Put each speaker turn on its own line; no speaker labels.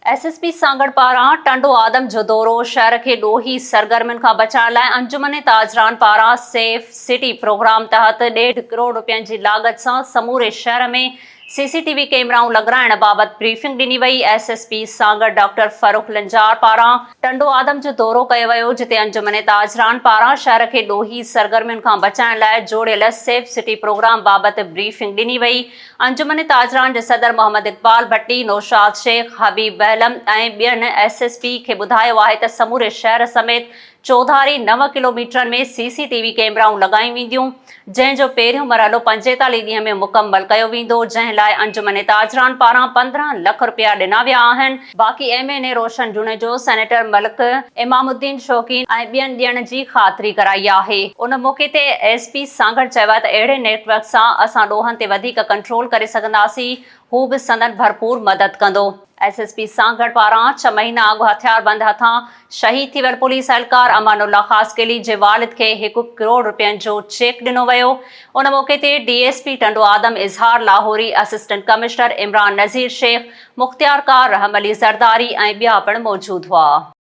SSP Sanghar पारां टंडो आदम जो दौरो शहर के ॾोही सरगर्मियुनि खां बचाइण लाइ अंजुमन ताजरान पारां सेफ सिटी प्रोग्राम तहत 1.5 करोड़ रुपयनि जी लागत सां समूरे शहर में सीसीटीवी कैमराऊं लॻाइण बाबति ब्रीफिंग ॾिनी वई। एसएसपी सांगड़ डॉक्टर फारूक लंजार पारां टंडो आदम जो दौरो कयो वियो, जिते अंजुमन ताजरान पारां शहर खे ॾोही सरगर्मियुनि खां बचाइण लाइ जोड़ियल सेफ सिटी प्रोग्राम बाबति ब्रीफिंग ॾिनी वई। अंजुमन ताजरान जे सदर मोहम्मद इकबाल भट्टी, नौशाद शेख, हबीब बहलम ऐं ॿियनि एसएसपी खे ॿुधायो आहे त समूरे शहर समेत चौधारी 9 किलोमीटर में सीसीटीवी कैमराऊं लॻाई वेंदियूं, जंहिंजो पहिरियों मरहलो 45 ॾींहं में मुकम्मल कयो वेंदो, जंहिं लाइ अंजुमन ताजरान पारां 15 लख रुपया ॾिना विया आहिनि। बाक़ी एमएनए रोशन जुनेजो, सेनेटर मलिक, इमामुद्दीन शौकीन ऐं ॿियनि ॾियण जी ख़ातिरी कराई आहे। उन मौक़े ते एसपी सांगड़ चयो त अहिड़े नेटवर्क सां असां ॾोहनि ते वधीक कंट्रोल करे सघंदासीं, हू बि संदन भरपूर मदद कंदो। एसएसपी सांगड़ पारां 6 महीना अॻु हथियारबंद हथां शहीद थी वियल पुलिस एहलकार अमानुल्लाह ख़ासकेली जे वालिद खे 1 करोड़ रुपयनि जो चेक ॾिनो वियो। उन मौक़े ते डीएसपी टंडो आदम इज़हार Lahori, assistant commissioner Imran Nazir Sheikh, Mukhtiar car रहम अली ज़रदारी ऐं ॿिया पिणु मौजूदु हुआ।